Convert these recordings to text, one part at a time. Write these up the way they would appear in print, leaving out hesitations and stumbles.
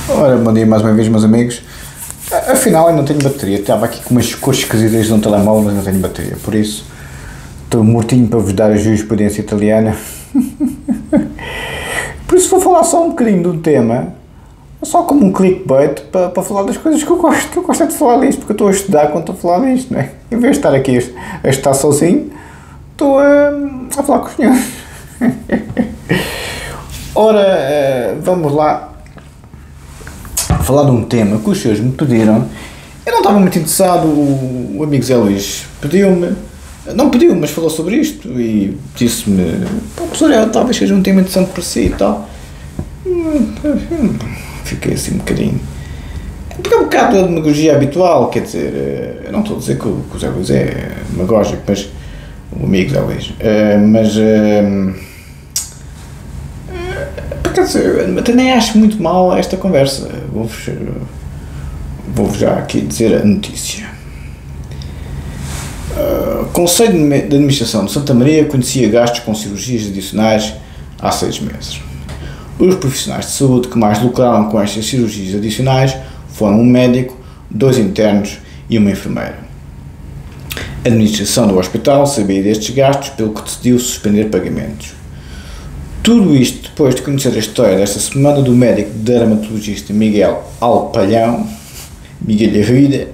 Ora, bom dia mais uma vez, meus amigos. Afinal, eu não tenho bateria. Estava aqui com umas cores esquisitas no telemóvel, mas não tenho bateria. Por isso, estou mortinho para vos dar a jurisprudência italiana. Por isso, vou falar só um bocadinho do tema, só como um clickbait, para falar das coisas que eu gosto. Que eu gosto é de falar disto, porque eu estou a estudar quando estou a falar disto, não é? Em vez de estar aqui a estar sozinho, estou a falar com os senhores. Ora, vamos lá falar de um tema que os senhores me pediram. Eu não estava muito interessado, o amigo Zé Luís pediu-me, não pediu, mas falou sobre isto e disse-me, professor, talvez seja um tema interessante para si e tal. Fiquei assim um bocadinho, porque é um bocado a demagogia habitual, quer dizer, eu não estou a dizer que o Zé Luís é demagógico, mas o amigo Zé Luís, mas quer dizer, até nem acho muito mal esta conversa. Vou-vos já aqui dizer a notícia. O Conselho de Administração de Santa Maria conhecia gastos com cirurgias adicionais há 6 meses. Os profissionais de saúde que mais lucraram com estas cirurgias adicionais foram um médico, 2 internos e uma enfermeira. A administração do hospital sabia destes gastos, pelo que decidiu suspender pagamentos. Tudo isto depois de conhecer a história desta semana do médico dermatologista Miguel Alpalhão, Miguel Arruida,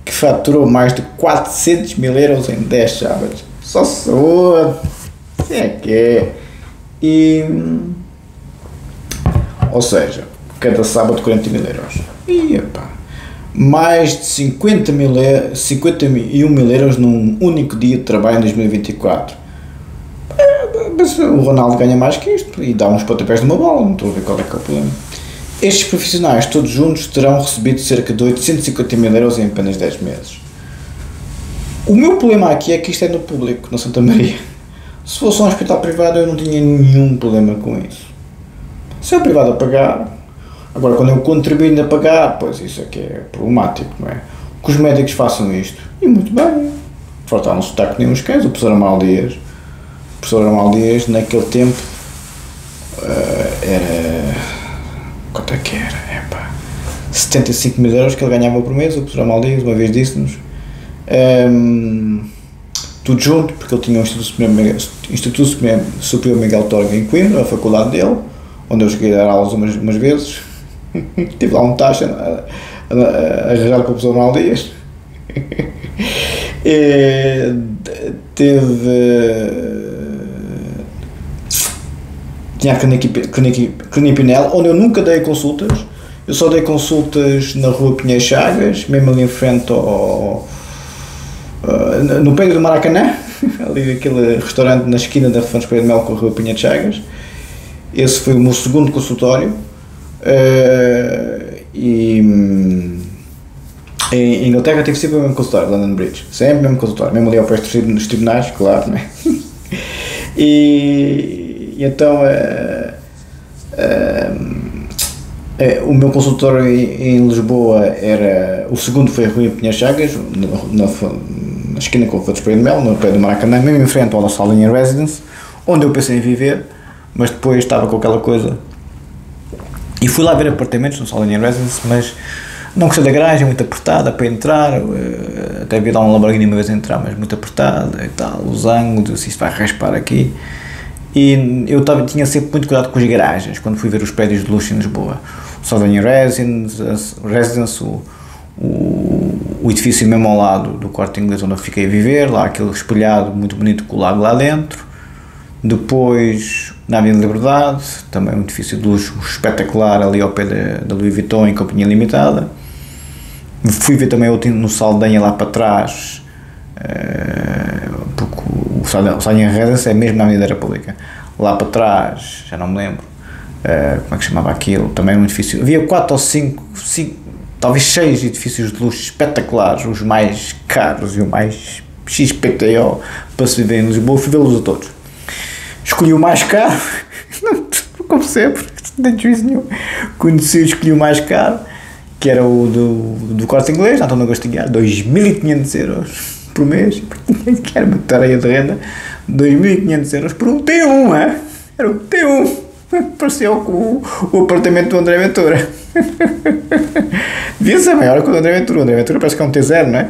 que faturou mais de 400 mil euros em 10 sábados. Só saúde! Isso é que é. Ou seja, cada sábado 40 mil euros. E, epá, mais de 51 mil euros num único dia de trabalho em 2024. Mas o Ronaldo ganha mais que isto e dá uns pontapés de uma bola, não estou a ver qual é que é o problema. Estes profissionais, todos juntos, terão recebido cerca de 850 mil euros em apenas 10 meses. O meu problema aqui é que isto é no público, na Santa Maria. Se fosse um hospital privado eu não tinha nenhum problema com isso. Se é o privado a pagar, agora quando eu contribuindo a pagar, pois isso é que é problemático, não é? Que os médicos façam isto, e muito bem, faltaram um sotaque nem uns cães, o professor Amaldias. O professor Amaldias, naquele tempo, era... quanto é que era? 75 mil euros que ele ganhava por mês. O professor Amaldias uma vez disse-nos, tudo junto, porque ele tinha o Instituto Superior Miguel Torga em Coimbra, a faculdade dele, onde eu cheguei a dar aulas umas vezes. Tive lá um taxa arranjado para o professor Amaldias. Tinha a Clínica Pinel, onde eu nunca dei consultas. Eu só dei consultas na rua Pinheiro Chagas, mesmo ali em frente no pé do Maracanã, ali aquele restaurante na esquina da Fontes Pereira de Mel com a rua Pinheiro Chagas. Esse foi o meu segundo consultório. Em Inglaterra tive sempre o mesmo consultório, London Bridge, sempre o mesmo consultório, mesmo ali ao pé dos tribunais, claro, não é? E então o meu consultório em Lisboa era, o segundo foi a rua Pinheiro Chagas, na esquina com o Fontes Pereira de Mel, no pé do Maracanã, mesmo em frente ao Saldanha Residence, onde eu pensei em viver, mas depois estava com aquela coisa e fui lá ver apartamentos no Saldanha Residence, mas não gostei da garagem, muito apertada para entrar, até havia lá um Lamborghini uma vez a entrar, mas muito apertada e tal, os ângulos, isto vai raspar aqui. E eu tinha sempre muito cuidado com as garagens, quando fui ver os prédios de luxo em Lisboa. O Saldanha Residence, o edifício mesmo ao lado do Corte Inglês onde eu fiquei a viver, lá aquele espelhado muito bonito com o lago lá dentro. Depois, na Avenida Liberdade, também um edifício de luxo espetacular ali ao pé da Louis Vuitton em Companhia Limitada. Fui ver também outro no Saldanha lá para trás, porque o Saldanha Residence é mesmo na Avenida da República. Lá para trás, já não me lembro como é que chamava aquilo, também um edifício. Havia 4 ou 5, talvez 6 edifícios de luxo espetaculares, os mais caros e o mais XPTO para se viver em Lisboa. Fui vê-los a todos. Escolhi o mais caro, como sempre, não tenho juízo nenhum. Escolhi o mais caro, que era o do Corte Inglês, na Antônio Gastinhar, 2.500 euros por mês, que era uma tarefa de renda, 2.500 euros por um T1, era um T1, pareceu o apartamento do André Ventura. Devia ser maior que o do André Ventura. O André Ventura parece que é um T0, não é?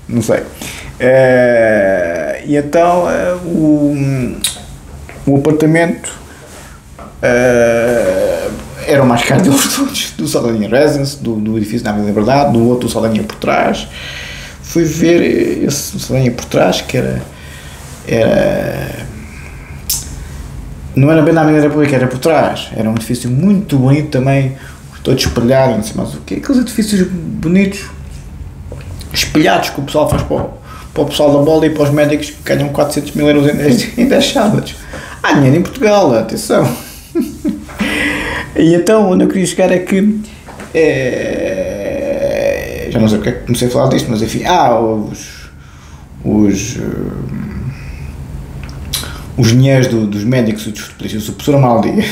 Não sei. E então o apartamento era o mais caro deles todos, do Saldanha Residence, do edifício na Avenida da Liberdade, do outro Saldanha por trás. Fui ver esse Saldanha por trás, que era não era bem na Avenida da República, era por trás. Era um edifício muito bonito também, todo espelhado, não sei mais o quê. Aqueles edifícios bonitos, espelhados, que o pessoal faz para o pessoal da bola e para os médicos que ganham 400 mil euros em 10 sábados. Há dinheiro em Portugal, atenção. E então, onde eu queria chegar é que, já não sei porque é que comecei a falar disto, mas enfim, os dinheiros dos médicos e dos futebolistas. O professor Amaral Dias,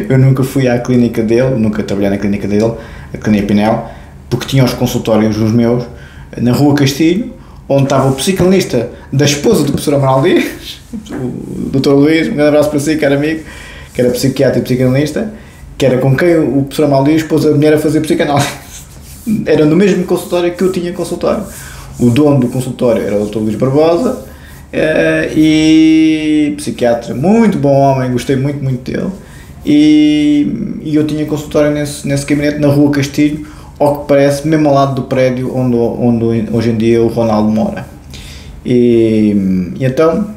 eu nunca fui à clínica dele, nunca trabalhei na clínica dele, a Clínica Pinel, porque tinha os consultórios, os meus, na Rua Castilho, onde estava o psicanalista da esposa do professor Amaral Dias, o Dr. Luís, um grande abraço para si, que era amigo, que era psiquiatra e psicanalista, que era com quem o professor Amaral Dias pôs a mulher a fazer psicanálise. Era no mesmo consultório que eu tinha consultório. O dono do consultório era o Dr. Luís Barbosa, e psiquiatra, muito bom homem, gostei muito dele, e eu tinha consultório nesse gabinete na Rua Castilho, ao que parece, mesmo ao lado do prédio onde hoje em dia o Ronaldo mora. E então,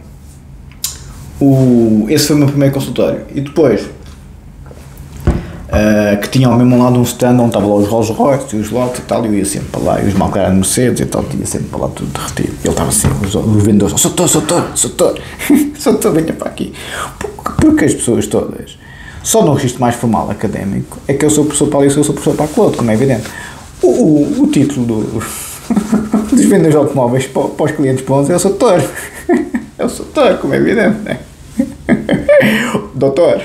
esse foi o meu primeiro consultório. E depois, que tinha ao mesmo lado um stand onde estavam lá os Rolls Royce e os Lotus e tal, e eu ia sempre para lá, e os McLaren Mercedes e tal, ia sempre para lá tudo derretido. E ele estava assim, os vendedores, Soutor, venha para aqui. Porque as pessoas todas, só no registro mais formal académico, é que eu sou professor para ali e eu sou professor para aquele outro, como é evidente. O título dos vendedores de automóveis para os clientes bons é o Soutor. É o Soutor, como é evidente, não é? Doutor,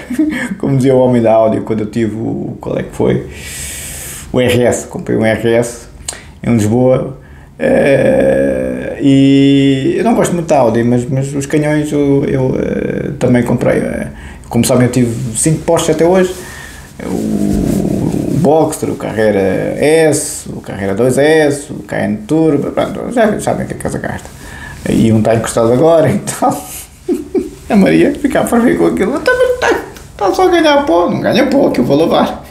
como dizia o homem da Audi quando eu tive qual é que foi? O RS, comprei um RS em Lisboa, e eu não gosto muito da Audi, mas os canhões eu também comprei. Como sabem, eu tive 5 Porsche até hoje, o Boxster, o Carrera S, o Carrera 2S, o Cayenne Turbo, pronto, já sabem o que é que casa gasta. E um está encostado agora e tal. A Maria ficava para ver com aquilo, está só a ganhar pó, não ganha pó, que eu vou lavar.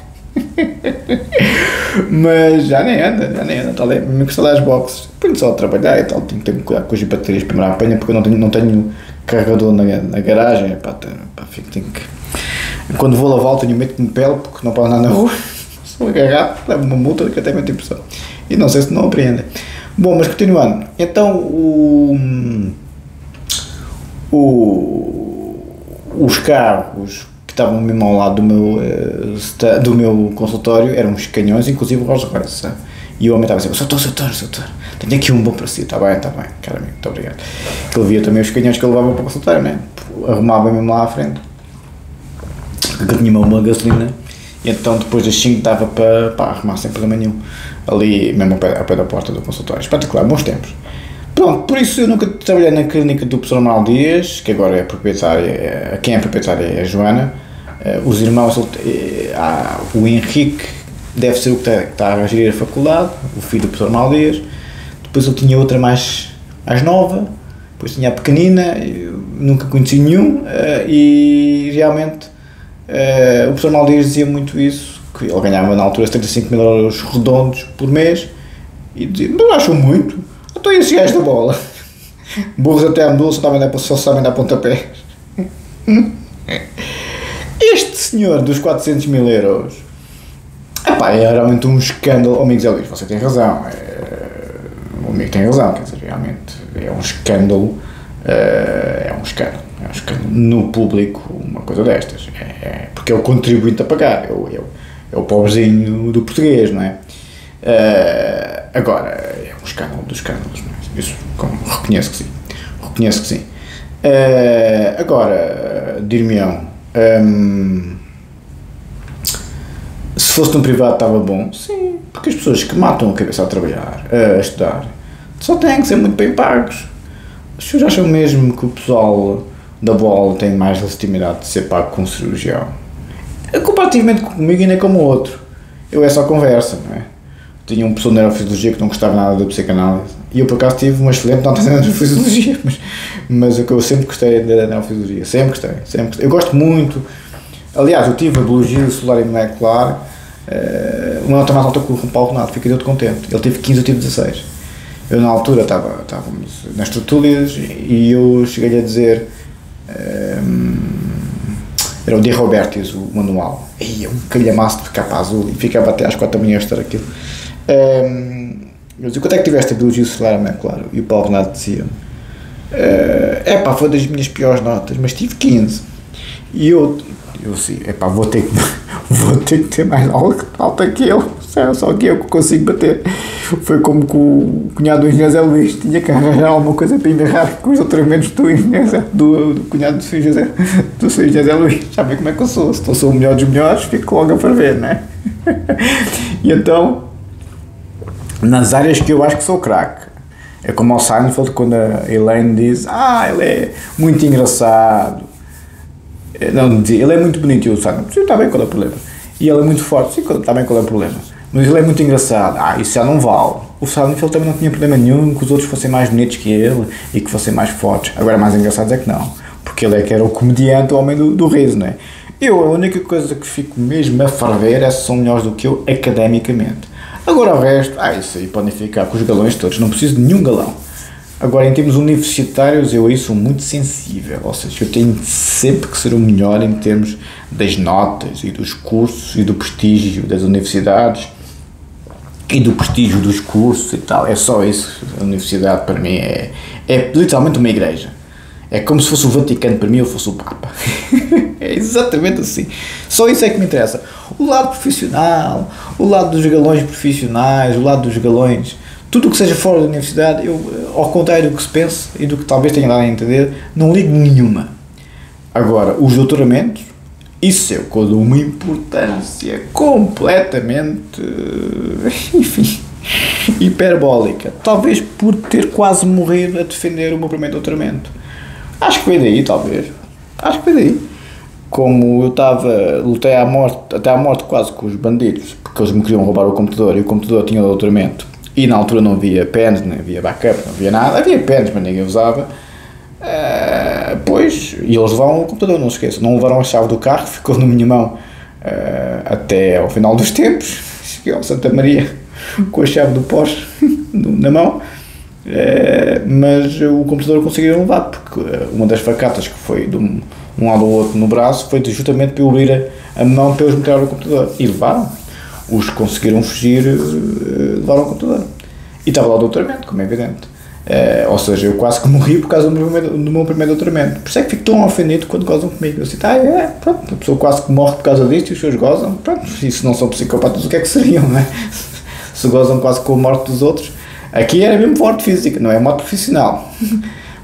Mas já nem anda, está ali, me custa lá as boxes, ponho só a trabalhar e tal, tenho que ter cuidado com as baterias para me dar apanha, porque eu não tenho carregador na garagem, tenho que... Quando vou lavar tenho medo que me pele, porque não posso andar na rua, se eu agarrar, levo uma multa que até me tem impressão, e não sei se não apreendem. Bom, mas continuando, então os carros que estavam mesmo ao lado do meu consultório eram uns canhões, inclusive o Rolls Royce. E o homem estava a dizer, Soutor, tenho aqui um bom para si, está bem, cara amigo, muito obrigado. Que ele via também os canhões que eu levava para o consultório, né? Arrumava mesmo lá à frente, porque eu tinha uma gasolina, e então depois das 5 dava para arrumar sem problema nenhum, ali mesmo ao pé da porta do consultório. Espetacular, bons tempos. Pronto, por isso eu nunca trabalhei na clínica do professor Amaral Dias, que agora é proprietária, quem é proprietária é a Joana. Os irmãos, o Henrique deve ser o que está a gerir a faculdade, o filho do professor Amaral Dias. Depois eu tinha outra mais nova, depois tinha a pequenina, nunca conheci nenhum, e realmente o professor Amaral Dias dizia muito isso, que ele ganhava na altura 75 mil euros redondos por mês, e dizia, não acham muito? Então e esse gajo da bola? Burros até a medula, só sabem dar pontapés. Este senhor dos 400 mil euros, é realmente um escândalo. O amigo Zé Luís, você tem razão. O amigo tem razão, quer dizer, realmente é um escândalo. É um escândalo no público, uma coisa destas. Porque é o contribuinte a pagar, é o pobrezinho do português, não é? Agora, é um escândalo dos escândalos, não é? Isso reconheço que sim. Agora, dir-me-ão, se fosse num privado estava bom? Sim, porque as pessoas que matam a cabeça a trabalhar, a estudar, só têm que ser muito bem pagos. As pessoas acham mesmo que o pessoal da bola tem mais legitimidade de ser pago com um cirurgião? Comparativamente comigo ainda é como o outro. Eu é só conversa, não é? Tinha um professor de neurofisiologia que não gostava nada da psicanálise. E eu por acaso tive uma excelente nota na neurofisiologia, mas eu sempre gostei da neurofisiologia, sempre gostei. Eu gosto muito, aliás, eu tive a biologia celular e molecular, uma nota mais alta que o Paulo Renato, fiquei todo contente. Ele teve 15, eu tive 16. Eu na altura estávamos nas tertúlias e eu cheguei a dizer, era o de Robertis, o manual, e eu calhamaço de capa azul e ficava até às 4 da manhã a estudar aquilo. Eu dizia, quanto é que tiveste a biologia celular molecular? E o Paulo Renato dizia-me, foi das minhas piores notas, mas tive 15. E eu assim, vou ter que ter mais alta que ele, só que eu que consigo bater. Foi como que o cunhado do engenheiro Zé Luís tinha que arranjar alguma coisa para embarrar com os doutoramentos do cunhado do engenheiro Zé Luís. Já vê como é que eu sou, se eu sou o melhor dos melhores, fico logo a ferver, não é? E então, nas áreas que eu acho que sou craque, é como ao Seinfeld, quando a Elaine diz, ele é muito engraçado. Não, dizia, ele é muito bonito, e o Seinfeld, sim, está bem, qual é o problema? E ele é muito forte, sim, está bem, qual é o problema? Mas ele é muito engraçado, isso já não vale. O Seinfeld também não tinha problema nenhum que os outros fossem mais bonitos que ele e que fossem mais fortes. Agora, mais engraçados é que não, porque ele é que era o comediante, o homem do riso, não é? A única coisa que fico mesmo a ferver é se são melhores do que eu academicamente. Agora o resto, isso aí podem ficar com os galões todos, não preciso de nenhum galão. Agora, em termos universitários, eu aí sou muito sensível, ou seja, eu tenho sempre que ser o melhor em termos das notas e dos cursos e do prestígio das universidades e do prestígio dos cursos e tal. É só isso. A universidade para mim é literalmente uma igreja. É como se fosse o Vaticano para mim, eu fosse o Papa. É exatamente assim. Só isso é que me interessa. O lado profissional, o lado dos galões profissionais, o lado dos galões, tudo o que seja fora da universidade, eu, ao contrário do que se pensa e do que talvez tenha dado a entender, não ligo nenhuma. Agora, os doutoramentos, isso eu dou uma importância completamente, enfim, hiperbólica. Talvez por ter quase morrido a defender o meu primeiro doutoramento. Acho que veio daí, talvez. Acho que veio daí. Como eu lutei até à morte quase com os bandidos, porque eles me queriam roubar o computador e o computador tinha o doutoramento. E na altura não havia pens, não havia backup, não havia nada. Havia pens, mas ninguém usava. E eles levaram o computador, não se esqueça. Não levaram a chave do carro, ficou na minha mão até ao final dos tempos. Cheguei ao Santa Maria com a chave do Porsche na mão. Mas o computador conseguiram levar, porque uma das facatas que foi de um lado ao outro no braço foi justamente para eu abrir a mão para eles meterem o computador. E levaram. Os que conseguiram fugir levaram o computador. E estava lá o doutoramento, como é evidente. Ou seja, eu quase que morri por causa do meu primeiro doutoramento. Por isso é que fico tão ofendido quando gozam comigo. Eu assim, pronto, a pessoa quase que morre por causa disto e os seus gozam. Pronto, e se não são psicopatas, o que é que seriam, não é? Se gozam quase com a morte dos outros. Aqui era mesmo morte física, não é morte profissional.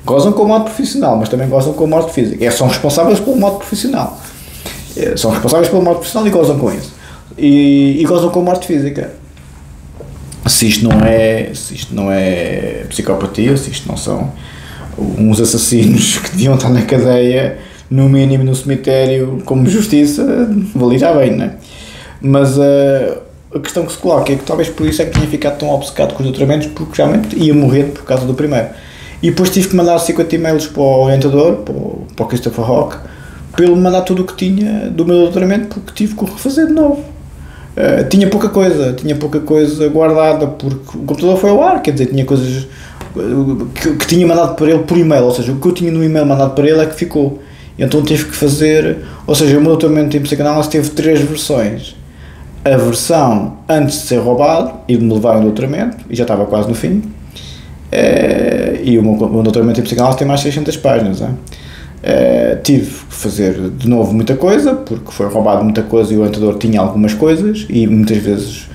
Gozam com a morte profissional, mas também gozam com a morte física. São responsáveis pela morte profissional. São responsáveis pela morte profissional e gozam com isso. E gozam com a morte física. Se isto não é psicopatia, se isto não são uns assassinos que deviam estar na cadeia, no mínimo no cemitério, como justiça, valia já bem, não é? Mas a questão que se coloca é que talvez por isso é que tinha ficado tão obcecado com os doutoramentos, porque realmente ia morrer por causa do primeiro. E depois tive que mandar 50 e-mails para o orientador, para o Christopher Rock, para ele mandar tudo o que tinha do meu doutoramento, porque tive que o refazer de novo. Tinha pouca coisa guardada, porque o computador foi ao ar, quer dizer, tinha coisas que tinha mandado para ele por e-mail, ou seja, o que eu tinha no e-mail mandado para ele é que ficou. Então tive que fazer, ou seja, o meu doutoramento em psicanálise teve 3 versões. A versão antes de ser roubado e de me levar um doutoramento, e já estava quase no fim, e o meu doutoramento em psicanálise tem mais de 600 páginas. Tive que fazer de novo muita coisa, porque foi roubado muita coisa e o orientador tinha algumas coisas, e muitas vezes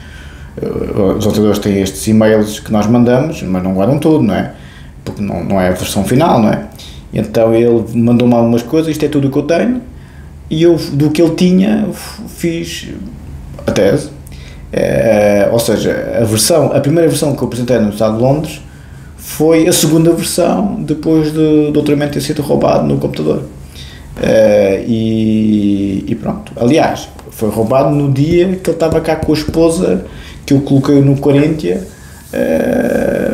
os orientadores têm estes e-mails que nós mandamos, mas não guardam tudo, não é? Porque não é a versão final, não é? Então ele mandou-me algumas coisas, isto é tudo o que eu tenho, e eu, do que ele tinha, fiz a tese. Ou seja, a primeira versão que eu apresentei no Estado de Londres foi a segunda versão depois do doutoramento ter sido roubado no computador. E pronto. Aliás, foi roubado no dia que ele estava cá com a esposa, que eu coloquei no Corinthians.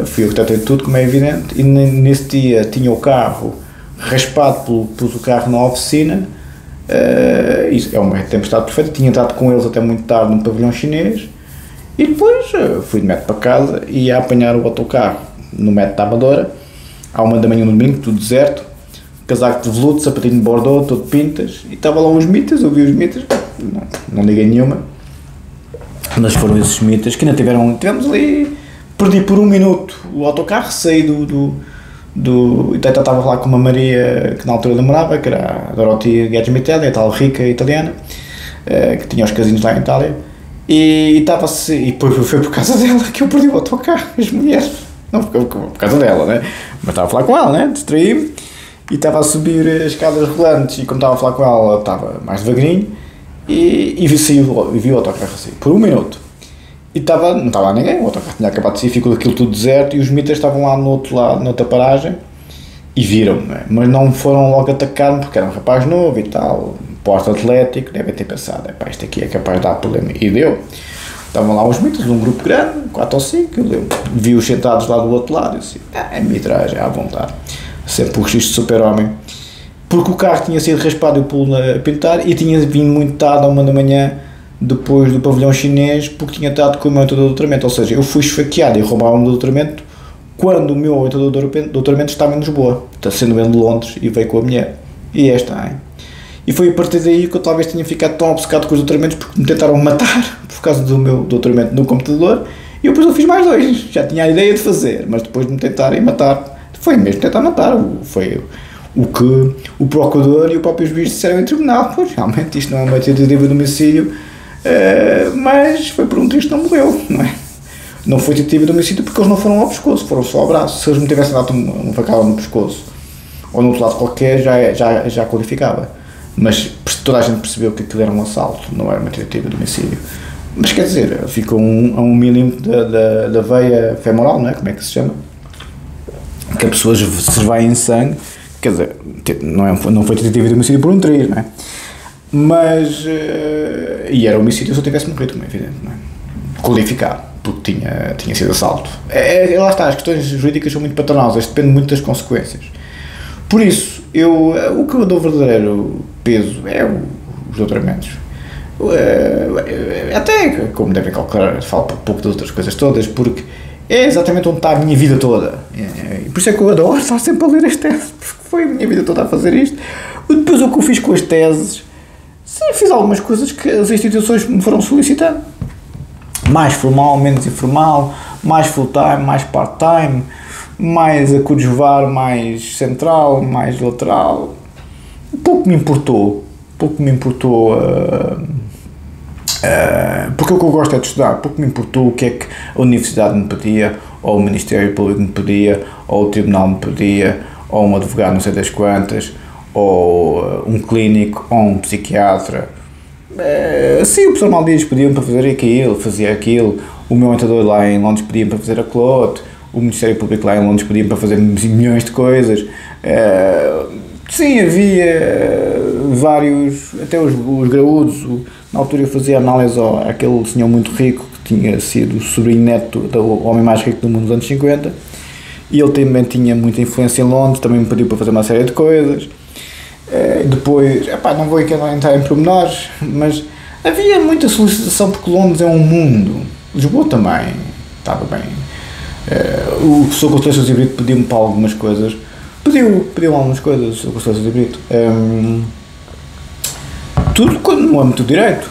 Fui eu que tratei de tudo, como é evidente, e nesse dia tinha o carro raspado, pus o carro na oficina. Isso é uma tempestade perfeita. Tinha entrado com eles até muito tarde no pavilhão chinês e depois fui de metro para casa e ia apanhar o autocarro no metro da Amadora à 1 da manhã no domingo, tudo deserto, casaco de veludo, sapatinho de bordô, todo de pintas, e estava lá os mitas. Eu vi os mitas, não liguei nenhuma, mas foram esses mitas que ainda tivemos ali. Perdi por 1 minuto o autocarro, saí e até estava lá com uma Maria que na altura namorava, que era a Dorothea Guedes-Mitelli, a tal rica italiana, que tinha os casinos lá em Itália, e depois foi por causa dela que eu perdi o autocarro, as mulheres, não por causa dela, né? Mas estava a falar com ela, né? Distraí-me, e estava a subir as escadas rolantes, e como estava a falar com ela, estava mais devagarinho, e vi o autocarro sair, por 1 minuto. E não estava lá ninguém, o autocarro tinha acabado de sair, ficou aquilo tudo deserto, e os mitas estavam lá no outro lado, noutra paragem, e viram-me, né? Mas não foram logo atacar-me, porque era um rapaz novo e tal, porte-atlético, devem ter pensado, isto aqui é capaz de dar problema, e deu. Estavam lá os mitas, um grupo grande, 4 ou 5, eu vi-os sentados lá do outro lado, e disse, é mitragem, à vontade, sempre o registro de super-homem, porque o carro tinha sido raspado e o pulo a pintar, e tinha vindo muito tarde, à 1 da manhã, depois do pavilhão chinês, porque tinha estado com o meu orientador de doutoramento, ou seja, eu fui esfaqueado e roubaram-me do doutoramento quando o meu orientador de doutoramento estava em Lisboa, está sendo bem de Londres, e veio com a mulher, e e foi a partir daí que eu talvez tenha ficado tão obcecado com os doutoramentos, porque me tentaram matar por causa do meu doutoramento no computador, e depois eu fiz mais 2, já tinha a ideia de fazer, mas depois de me tentarem matar, foi mesmo tentar matar, foi o que o procurador e o próprio juiz disseram em tribunal, pois realmente isto não é uma tentativa de homicídio, mas foi por um triz que não morreu, não é? Não foi tentativa de homicídio porque eles não foram ao pescoço, foram só ao braço. Se eles me tivessem dado uma facada no pescoço ou no outro lado qualquer, já qualificava. Mas toda a gente percebeu que aquilo era um assalto, não era uma tentativa de homicídio. Mas quer dizer, ficou a 1 milímetro da veia femoral, não é? Como é que se chama? Que a pessoa se vai em sangue, quer dizer, não foi tentativa de homicídio por um triz, não é? Mas, e era homicídio se eu tivesse morrido, como é evidente, não é? Qualificado, porque tinha sido assalto. Lá está, as questões jurídicas são muito patronais, depende muito das consequências. Por isso, o que eu dou verdadeiro peso é os doutoramentos. Até, como devem calcular, falo pouco de outras coisas todas, porque é exatamente onde está a minha vida toda. Por isso é que eu adoro estar sempre a ler as teses, porque foi a minha vida toda a fazer isto. Depois o que eu fiz com as teses, sim, fiz algumas coisas que as instituições me foram solicitando. Mais formal, menos informal, mais full-time, mais part-time, mais a coadjuvar, mais central, mais lateral. Pouco me importou, porque o que eu gosto é de estudar, pouco me importou o que é que a universidade me pedia, ou o Ministério Público me pedia, ou o Tribunal me pedia, ou um advogado não sei das quantas, ou um clínico, ou um psiquiatra. Sim, o professor Maldias pediam para fazer aquilo, fazia aquilo, o meu orientador lá em Londres pedia para fazer aquilo outro, o Ministério Público lá em Londres pedia para fazer milhões de coisas. Sim, havia vários, até os graúdos. Na altura eu fazia análise àquele senhor muito rico que tinha sido sobrinho neto do homem mais rico do mundo nos anos 50, e ele também tinha muita influência em Londres, também me pediu para fazer uma série de coisas. Depois, não vou aqui entrar em pormenores, mas havia muita solicitação porque Londres é um mundo, Lisboa também, estava bem. O professor Constância de Brito pediu-me para algumas coisas, pediu algumas coisas, o Constância de Brito, tudo no âmbito do direito.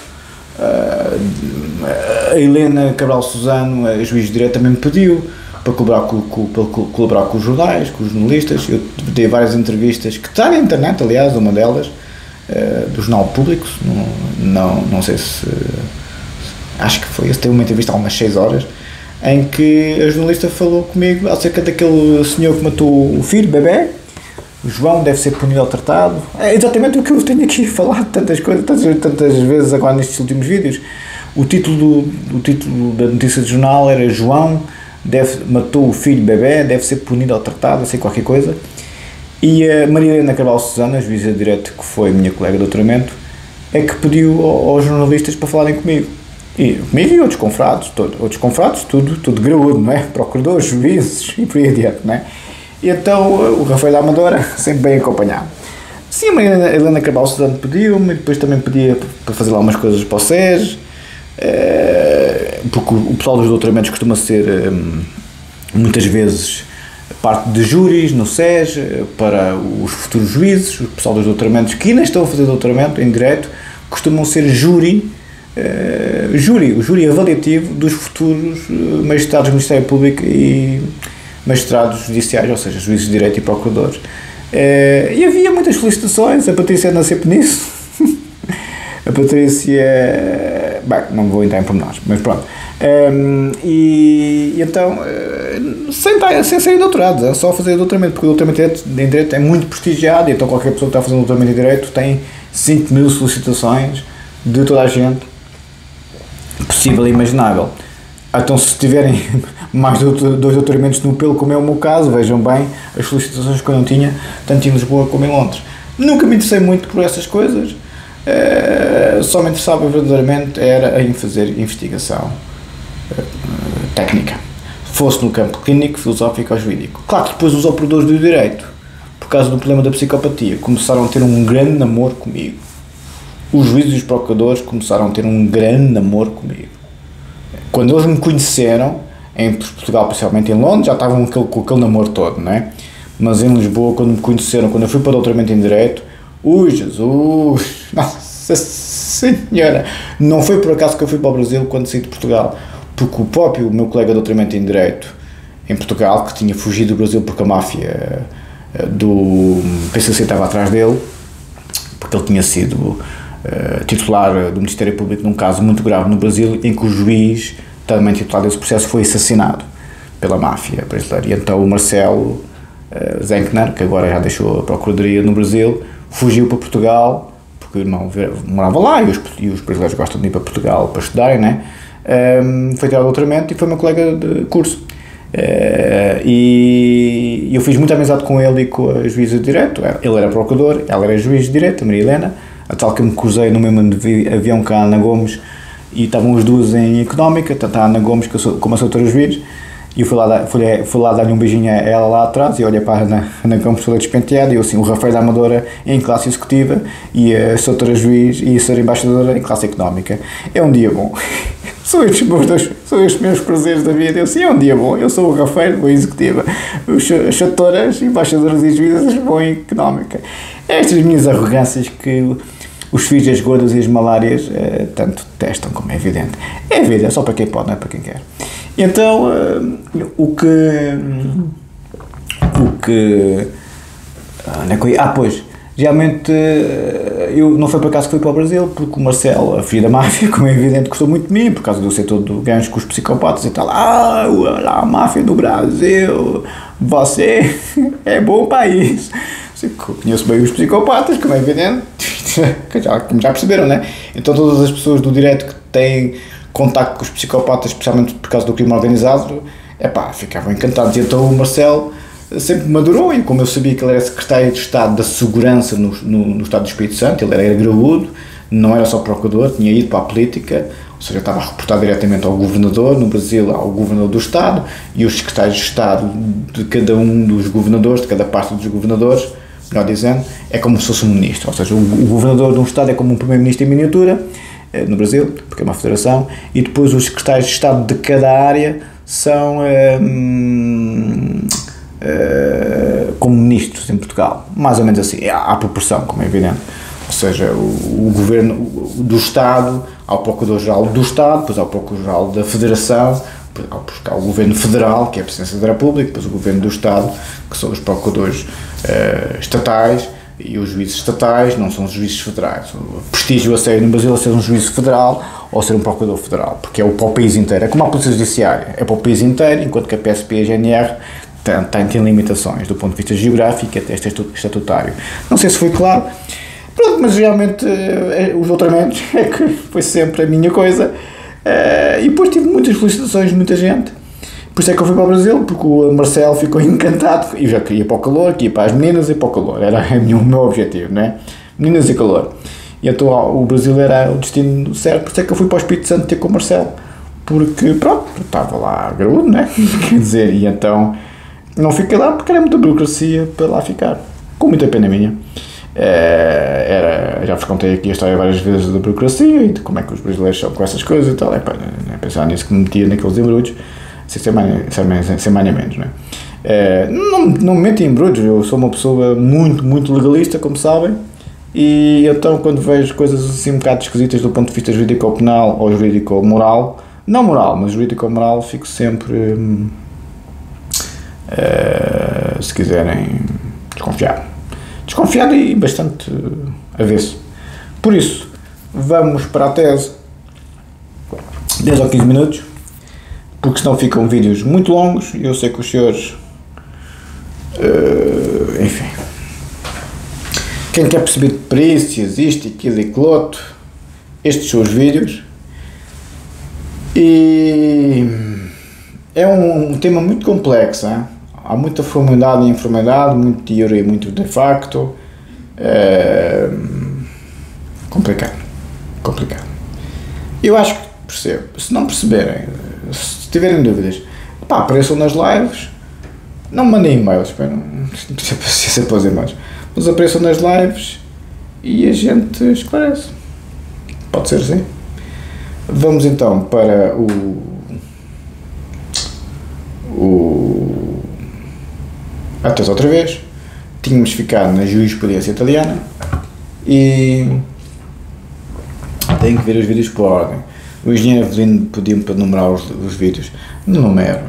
A Helena Cabral Suzano, a juiz de direito, também me pediu para colaborar com os jornais, com os jornalistas. Eu dei várias entrevistas que está na internet, aliás, uma delas, do Jornal Público, não sei se, acho que foi, teve uma entrevista há umas 6 horas, em que a jornalista falou comigo acerca daquele senhor que matou o filho, bebê. O João deve ser punido ou tratado. É exatamente o que eu tenho aqui falado tantas coisas, tantas vezes agora nestes últimos vídeos. O título da notícia do jornal era João matou o filho bebê, deve ser punido ou tratado, assim qualquer coisa. E a Maria Helena Carvalho Susana, a juíza de direito que foi minha colega de doutoramento, é que pediu aos jornalistas para falarem comigo. E comigo e outros confrados, tudo graúdo, não é? Procuradores, juízes e por aí adiante, não é? E então o Rafael da Amadora, sempre bem acompanhado. Sim, a Maria Helena Carvalho Susana pediu-me, depois também pedia para fazer lá umas coisas para o SES, porque o pessoal dos doutoramentos costuma ser, muitas vezes, parte de júris no SES, para os futuros juízes. O pessoal dos doutoramentos que ainda estão a fazer doutoramento em direito, costumam ser o júri avaliativo dos futuros magistrados do Ministério Público e magistrados judiciais, ou seja, juízes de direito e procuradores. E havia muitas felicitações, a Patrícia anda sempre nisso. A Patrícia, bem, não vou entrar em pormenores, mas pronto. E então, sem ser doutorado, só fazer doutoramento, porque o doutoramento em direito é muito prestigiado, então qualquer pessoa que está a fazer doutoramento em direito tem 5.000 solicitações de toda a gente possível e imaginável. Então, se tiverem mais de 2 doutoramentos no pelo, como é o meu caso, vejam bem as solicitações que eu não tinha, tanto em Lisboa como em Londres. Nunca me interessei muito por essas coisas, só me interessava verdadeiramente era em fazer investigação técnica, fosse no campo clínico, filosófico ou jurídico. Claro que depois os operadores do direito, por causa do problema da psicopatia, começaram a ter um grande namoro comigo. Os juízes e os procuradores começaram a ter um grande namoro comigo. Quando eles me conheceram, em Portugal, principalmente em Londres, já estavam com aquele namoro todo, não é? Mas em Lisboa, quando me conheceram, quando eu fui para o doutoramento em Direito, Jesus, Nossa Senhora, não foi por acaso que eu fui para o Brasil quando saí de Portugal, porque o próprio meu colega de doutoramento em Direito, em Portugal, que tinha fugido do Brasil porque a máfia do PCC estava atrás dele, porque ele tinha sido titular do Ministério Público num caso muito grave no Brasil, em que o juiz, também titular desse processo, foi assassinado pela máfia brasileira. E então o Marcelo Zenkner, que agora já deixou a Procuradoria no Brasil, fugiu para Portugal, porque o irmão morava lá e os brasileiros gostam de ir para Portugal para estudarem, né? Foi tirar o doutoramento e foi meu colega de curso. E eu fiz muita amizade com ele e com a juíza de direito. Ele era procurador, ela era juiz de direito, a Maria Helena, a tal que me cruzei no mesmo avião com a Ana Gomes, e estavam as duas em económica, tanto a Ana Gomes como a doutora juiz, e eu fui lá dar-lhe um beijinho a ela lá atrás, e olhei para a Ana Gomes toda despenteada, e eu assim, o Rafael da Amadora em classe executiva, e a doutora juiz e a senhora embaixadora em classe económica. É um dia bom. São estes meus prazeres da vida. Eu sim, é um dia bom. Eu sou o Rafael, vou em executiva. As doutoras, embaixadoras e juízes vão em económica. Estas minhas arrogâncias que os filhos das gordas e as malárias tanto testam, como é evidente. É a vida, é só para quem pode, não é para quem quer. Então, pois, realmente, eu não foi por acaso que fui para o Brasil, porque o Marcelo, a filha da máfia, como é evidente, gostou muito de mim, por causa do setor do ganhos com os psicopatas e tal. Lá, a máfia do Brasil, você é bom país. Eu conheço bem os psicopatas, como é evidente, como já perceberam, né? Então todas as pessoas do direito que têm contacto com os psicopatas, especialmente por causa do crime organizado, ficavam encantados. E então o Marcelo sempre me adorou, e como eu sabia que ele era secretário de Estado da Segurança no Estado do Espírito Santo, ele era graúdo, não era só procurador, tinha ido para a política, ou seja, estava a reportar diretamente ao governador, no Brasil ao governador do Estado, e os secretários de Estado de cada um dos governadores, de cada parte dos governadores, melhor dizendo, é como se fosse um ministro, ou seja, o governador de um Estado é como um primeiro-ministro em miniatura, no Brasil, porque é uma federação, e depois os secretários de Estado de cada área são como ministros em Portugal, mais ou menos assim, à proporção, como é evidente. Ou seja, o governo do Estado, ao Procurador-Geral do Estado, depois ao Procurador-Geral da Federação, ao Governo Federal, que é a Presidência da República, depois o Governo do Estado, que são os Procuradores estatais, e os juízes estatais não são os juízes federais. O prestígio a sério no Brasil é ser um juiz federal ou ser um procurador federal, porque é para o país inteiro. É como a Polícia Judiciária, é para o país inteiro, enquanto que a PSP e a GNR tem limitações do ponto de vista geográfico e até estatutário. Não sei se foi claro. Pronto, mas realmente os doutoramentos é que foi sempre a minha coisa. E depois tive muitas felicitações de muita gente. Por isso é que eu fui para o Brasil, porque o Marcelo ficou encantado, e já queria para o calor, queria para as meninas e para o calor, era o meu objetivo, né? Meninas e calor. E então o Brasil era o destino certo, por isso é que eu fui para o Espírito Santo ter com o Marcelo, porque pronto, estava lá graúdo, né? Quer dizer, e então não fiquei lá porque era muita burocracia para lá ficar, com muita pena minha. Já vos contei aqui a história várias vezes da burocracia e de como é que os brasileiros são com essas coisas e tal, nem pensar nisso que me metia naqueles embrudos, sem mais nem menos, né? Não me meto em embrudos, eu sou uma pessoa muito legalista, como sabem, e então quando vejo coisas assim um bocado esquisitas do ponto de vista jurídico-penal ou jurídico-moral, não moral, mas jurídico-moral, fico sempre, se quiserem, desconfiado e bastante avesso. Por isso, vamos para a tese, 10 ou 15 minutos, porque senão ficam vídeos muito longos e eu sei que os senhores, enfim, quem quer perceber de perícias, isto, aquilo e aquilo outro, estes são os vídeos, e é um tema muito complexo, hein? Há muita formalidade e informalidade, muito teoria e muito de facto, complicado. Eu acho que percebo. Se não perceberem, se tiverem dúvidas, apareçam nas lives, não me mandem e-mails, não precisa paciência para os e-mails, mas apareçam nas lives e a gente esclarece. Pode ser assim. Vamos então para a tese outra vez. Tínhamos ficado na jurisprudência italiana e tenho que ver os vídeos por ordem. O engenheiro Avelino pediu-me para numerar os vídeos. Não numero.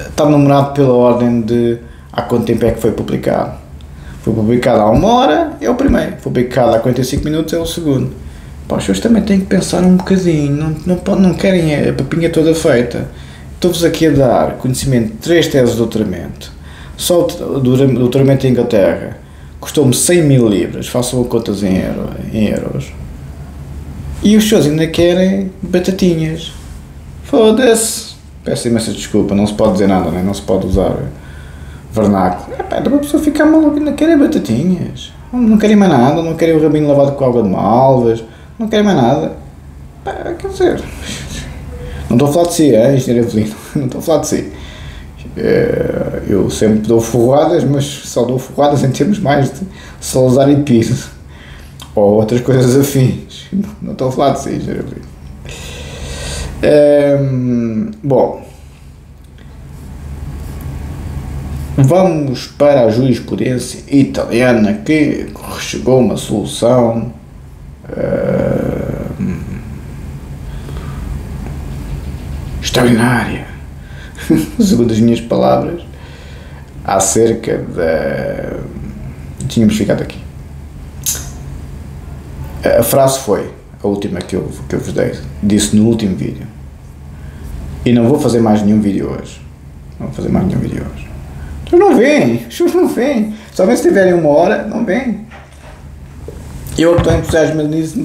Está numerado pela ordem de há quanto tempo é que foi publicado. Foi publicado há 1 hora, é o primeiro. Foi publicado há 45 minutos, é o segundo. Pá, os senhores também têm que pensar um bocadinho, não querem a papinha toda feita. Estou-vos aqui a dar conhecimento de 3 teses de doutoramento. Só o doutoramento em Inglaterra custou-me 100.000 libras, façam contas em euros. E os senhores ainda querem batatinhas. Foda-se. Peço imensa desculpa, não se pode dizer nada, né? Não se pode usar vernáculo. Dá para a pessoa ficar maluca, ainda querem batatinhas. Não querem mais nada, não querem o rabinho lavado com água de malvas, não querem mais nada. Quer dizer, não estou a falar de si, engenheiro Avelino, não estou a falar de si. Eu sempre dou forradas, mas só dou forradas em termos mais de Salazar e Pires ou outras coisas afins. Não estou a falar de si, engenheiro Avelino. Bom, vamos para a jurisprudência italiana que chegou a uma solução extraordinária, segundo as minhas palavras, acerca da... Tínhamos ficado aqui. A frase foi a última que eu vos disse no último vídeo. E não vou fazer mais nenhum vídeo hoje. Então não vêm, os senhores não vêm. Só vem se tiverem 1 hora, não vêm. Eu estou entusiasmado nisso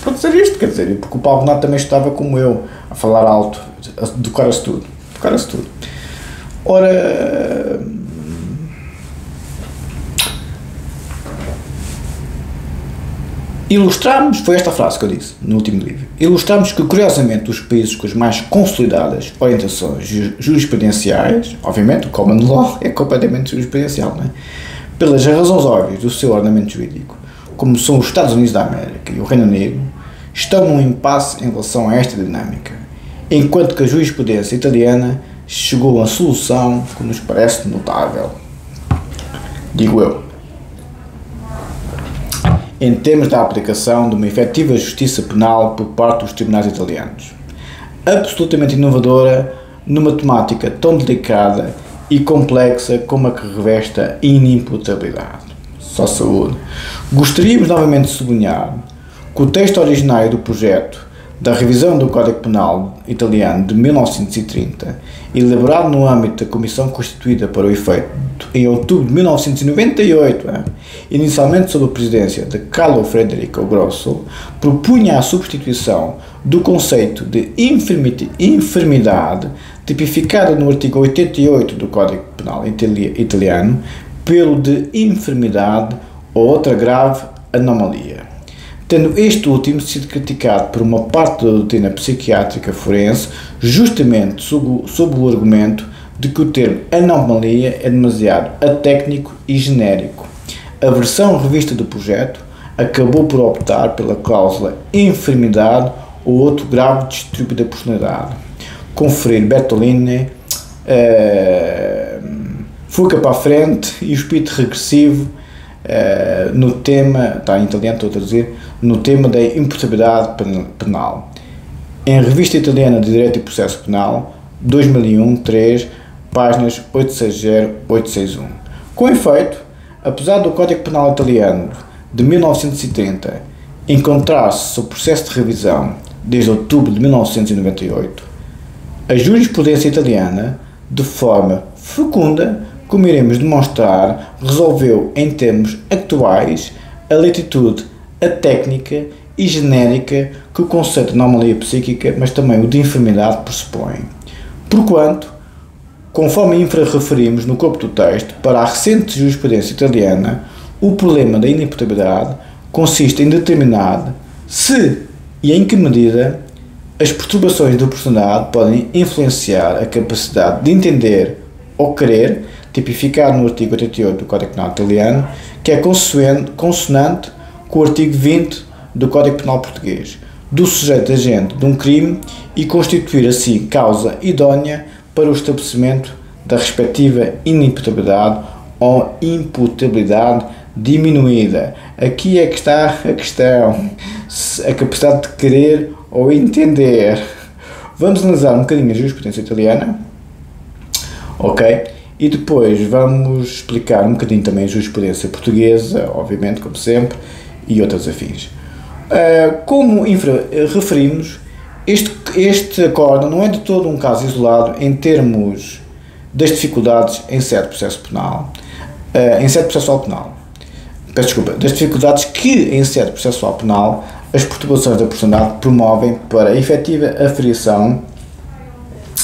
para dizer isto, quer dizer, porque o Paulo Renato também estava como eu, a falar alto, decora-se tudo. Ora, ilustramos, foi esta frase que eu disse no último livro, ilustramos que curiosamente os países com as mais consolidadas orientações jurisprudenciais, obviamente o Common Law é completamente jurisprudencial, não é? Pelas razões óbvias do seu ordenamento jurídico, como são os Estados Unidos da América e o Reino Unido, estão num impasse em relação a esta dinâmica, enquanto que a jurisprudência italiana chegou a uma solução que nos parece notável. Digo eu. Em termos da aplicação de uma efetiva justiça penal por parte dos tribunais italianos. Absolutamente inovadora numa temática tão delicada e complexa como a que reveste a inimputabilidade. Só saúde. Gostaríamos novamente de sublinhar que o texto originário do projeto da revisão do Código Penal italiano de 1930, elaborado no âmbito da Comissão constituída para o efeito em outubro de 1998, inicialmente sob a presidência de Carlo Frederico Grosso, propunha a substituição do conceito de enfermidade, tipificado no artigo 88 do Código Penal italiano, pelo de enfermidade ou outra grave anomalia, tendo este último sido criticado por uma parte da doutrina psiquiátrica forense, justamente sob o argumento de que o termo anomalia é demasiado atécnico e genérico. A versão revista do projeto acabou por optar pela cláusula enfermidade ou outro grave distúrbio da personalidade. Conferir Bertolini, fuga para a frente e o espírito regressivo no tema, está em italiano, estou a traduzir, no tema da imputabilidade penal. Em Revista Italiana de Direito e Processo Penal, 2001, 3, páginas 860-861. Com efeito, apesar do Código Penal italiano de 1930 encontrar-se sob processo de revisão desde outubro de 1998, a jurisprudência italiana, de forma fecunda, como iremos demonstrar, resolveu em termos atuais a latitude, a técnica e genérica que o conceito de anomalia psíquica, mas também o de enfermidade, pressupõe. Porquanto, conforme referimos no corpo do texto, para a recente jurisprudência italiana, o problema da inimputabilidade consiste em determinar se e em que medida as perturbações da personalidade podem influenciar a capacidade de entender ou querer, tipificado no artigo 88 do Código Penal italiano, que é consonante com o artigo 20 do Código Penal português, do sujeito agente de um crime e constituir assim causa idónea para o estabelecimento da respectiva inimputabilidade ou imputabilidade diminuída. Aqui é que está a questão, a capacidade de querer ou entender. Vamos analisar um bocadinho a jurisprudência italiana, ok? E depois vamos explicar um bocadinho também a jurisprudência portuguesa, obviamente, como sempre, e outras afins. Como referimos, este acórdão não é de todo um caso isolado em termos das dificuldades em sede processual penal. Peço desculpa, das dificuldades que em sede processual penal as perturbações da personalidade promovem para a efetiva aferição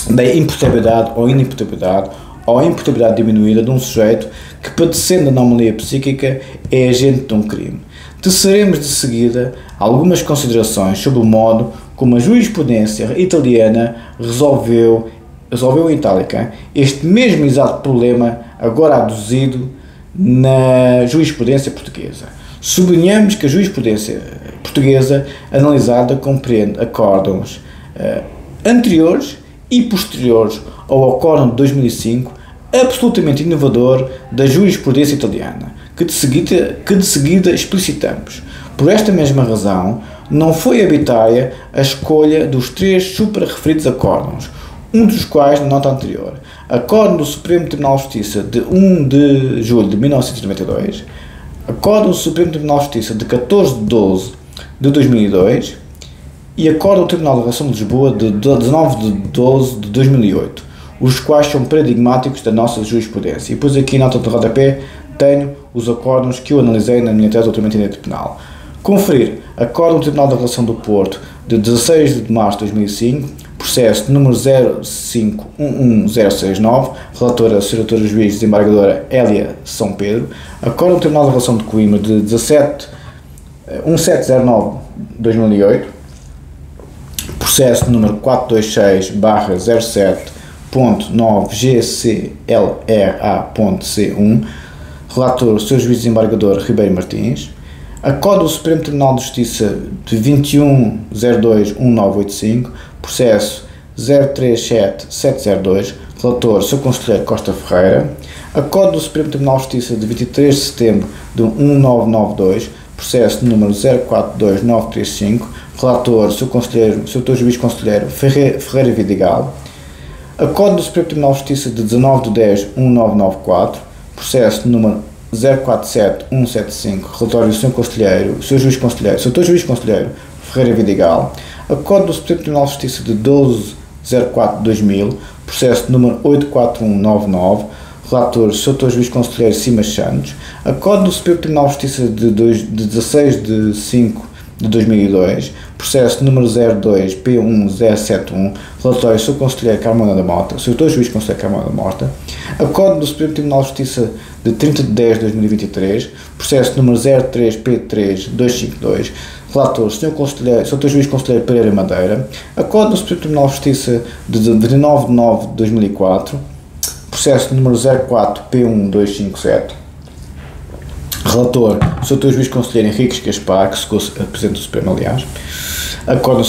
da imputabilidade ou inimputabilidade ou a imputabilidade diminuída de um sujeito que, padecendo de anomalia psíquica, é agente de um crime. Teceremos de seguida algumas considerações sobre o modo como a jurisprudência italiana resolveu em itálica este mesmo exato problema agora aduzido na jurisprudência portuguesa. Sublinhamos que a jurisprudência portuguesa analisada compreende acórdãos anteriores e posteriores ao acórdão de 2005, absolutamente inovador da jurisprudência italiana, que de seguida explicitamos. Por esta mesma razão, não foi arbitrária a escolha dos três supra-referidos acórdãos, um dos quais na nota anterior, acórdão do Supremo Tribunal de Justiça de 1 de julho de 1992, acórdão do Supremo Tribunal de Justiça de 14 de 12 de 2002 e acórdão do Tribunal de Relação de Lisboa de 19 de 12 de 2008, os quais são paradigmáticos da nossa jurisprudência. E depois aqui na nota de rodapé tenho os acórdãos que eu analisei na minha tese de doutoramento em Direito Penal. Conferir acórdão do Tribunal da Relação do Porto de 16 de março de 2005, processo número 0511069, relatora a Sra. Doutora Juiz Desembargadora Hélia São Pedro, acórdão do Tribunal da Relação de Coimbra de 1709-2008, processo número 426-07.9GCLRA.C1, relator o Sr. Juiz Desembargador Ribeiro Martins, acórdão do Supremo Tribunal de Justiça de 2102-1985, processo 037702, relator Sr. Conselheiro Costa Ferreira, acórdão do Supremo Tribunal de Justiça de 23 de setembro de 1992, processo número 042935, relator Sr. Dr. Juiz Conselheiro Ferreira Vidigal, acórdão do Supremo Tribunal de Justiça de 19 de 10 de 1994, processo número 047175, relatório do Sr. Juiz Conselheiro Ferreira Vidigal, acórdão do Supremo Tribunal de Justiça de 12 de 04 de 2000, processo número 84199, relator Sr. Juiz Conselheiro Simas Santos, Acórdão do Supremo Tribunal de Justiça de 16 de 5 de 2002, processo número 02P1071, relatório Sr. Conselheiro Carmona da Mota, Sr. Juiz Conselheiro Carmona da Mota, Acórdão do Supremo Tribunal de Justiça de 30 de 10 de 2023, processo número 03P3252, relator Sr. Juiz Conselheiro Pereira Madeira, Acórdão do Supremo Tribunal de Justiça de 19 de 9 de 2004, processo número 04P1257, relator Sr. Juiz Conselheiro Henriques Gaspar, que se Presidente do Supremo, aliás, Acórdão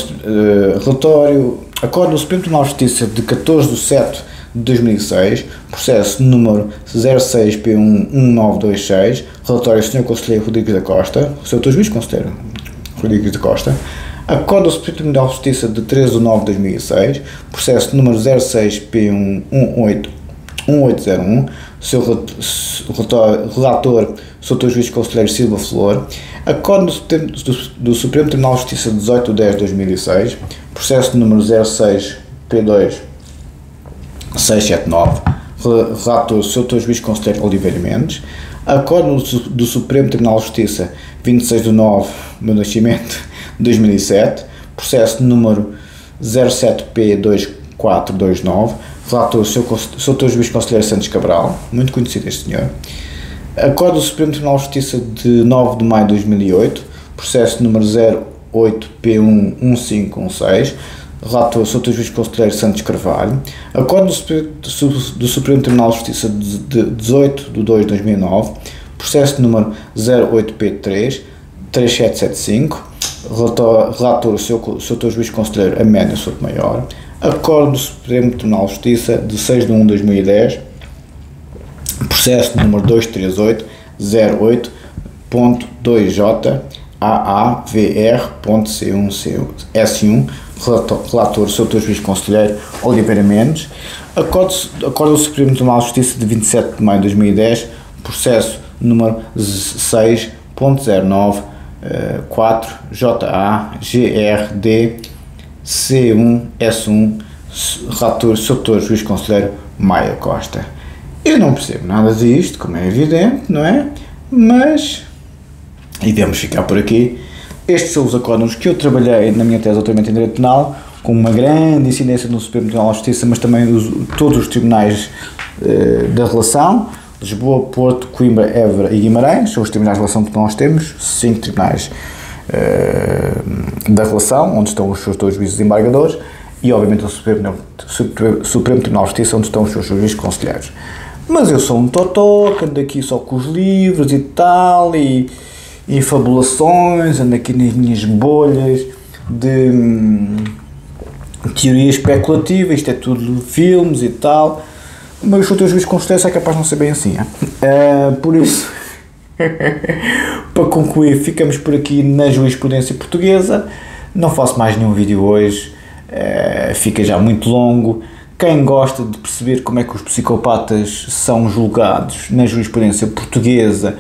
do Supremo Tribunal de Justiça de 14 de 7 de 2006, processo número 06P11926, relatório Sr. Conselheiro Rodrigues da Costa, Sr. Juiz Conselheiro Rodrigues da Costa, Acórdão do Supremo Tribunal de Justiça de 13 de 9 de 2006, processo número 06P1801, relator Sr. Juiz Conselheiro Silva Flor, Acórdão do Supremo Tribunal de Justiça de 18 de 10 de 2006, processo número 06P2679, relator Sr. Juiz Conselheiro Oliveira Mendes, Acórdão do Supremo Tribunal de Justiça 26 de 9 do meu nascimento, 2007, processo número 07P2429, relator Sr. Juiz Conselheiro Santos Cabral, muito conhecido este senhor, Acórdão do Supremo Tribunal de Justiça de 9 de maio de 2008, processo número 08P11516, relator Sr. Juiz Conselheiro Santos Carvalho, Acórdão do Supremo Tribunal de Justiça de 18 de 2 de 2009, processo número 08P33775, relator Sr. Juiz Conselheiro Amélia Sotomayor, Acórdão do Supremo Tribunal de Justiça de 6 de 1 de 2010, processo número 238-08.2J-AAVR.C1S1, relator Sr. Juiz Conselheiro Oliveira Mendes, Acórdão do Supremo Tribunal de Justiça de 27 de maio de 2010, processo número 6.09.4JA-GRD-C1S1, relator Sr. Juiz Conselheiro Maia Costa. Eu não percebo nada disto, como é evidente, não é? Mas, e vamos ficar por aqui. Estes são os acórdãos que eu trabalhei na minha tese de doutoramento em Direito Penal, com uma grande incidência no Supremo Tribunal de Justiça, mas também todos os tribunais da relação, Lisboa, Porto, Coimbra, Évora e Guimarães, são os tribunais de relação que nós temos, 5 tribunais da relação, onde estão os seus 2 juízes desembargadores, e obviamente o Supremo Tribunal de Justiça, onde estão os seus juízes conselheiros. Mas eu sou um totó, que ando aqui só com os livros e tal, e fabulações, ando aqui nas minhas bolhas de teoria especulativa, isto é tudo filmes e tal, mas o teu juiz conselheiro é capaz de não ser bem assim. Por isso, para concluir, ficamos por aqui na jurisprudência portuguesa. Não faço mais nenhum vídeo hoje, fica já muito longo. Quem gosta de perceber como é que os psicopatas são julgados na jurisprudência portuguesa,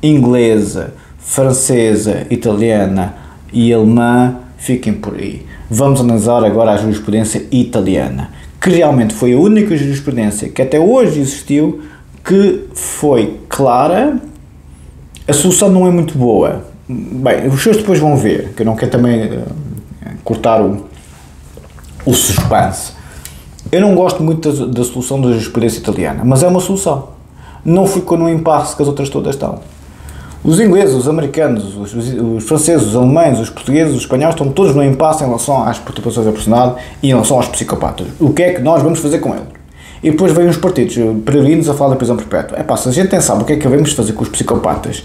inglesa, francesa, italiana e alemã, fiquem por aí. Vamos analisar agora a jurisprudência italiana, que realmente foi a única jurisprudência que até hoje existiu que foi clara. A solução não é muito boa. Bem, os senhores depois vão ver, que eu não quero também cortar o suspense. Eu não gosto muito da solução da jurisprudência italiana, mas é uma solução. Não ficou no impasse que as outras todas estão. Os ingleses, os americanos, os franceses, os alemães, os portugueses, os espanhóis estão todos no impasse em relação às perturbações da personalidade e em relação aos psicopatas. O que é que nós vamos fazer com eles? E depois vêm os partidos peregrinos a falar da prisão perpétua. Se a gente nem sabe o que é que devemos fazer com os psicopatas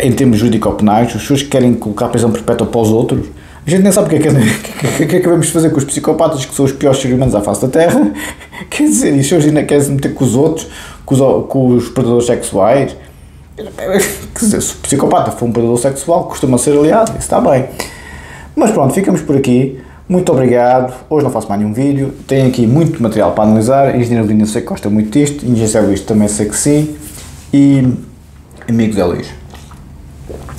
em termos jurídico-penais, os senhores que querem colocar a prisão perpétua para os outros, a gente nem sabe o que é que devemos fazer com os psicópatas, que são os piores seres humanos à face da Terra. Quer dizer, e os senhores ainda querem se meter com os outros, com os predadores sexuais. Quer dizer, se o psicopata for um predador sexual, costuma ser aliado, isso está bem. Mas pronto, ficamos por aqui. Muito obrigado. Hoje não faço mais nenhum vídeo. Tenho aqui muito material para analisar. Engenheiro Lino sei que gosta muito disto. Engenheiro Zé Luís também sei que sim. E amigo Zé Luís,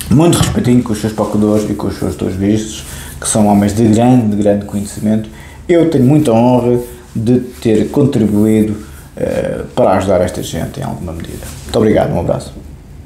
muito respeitinho com os seus procuradores e com os seus 2 juízes, que são homens de grande conhecimento. Eu tenho muita honra de ter contribuído para ajudar esta gente em alguma medida. Muito obrigado, um abraço.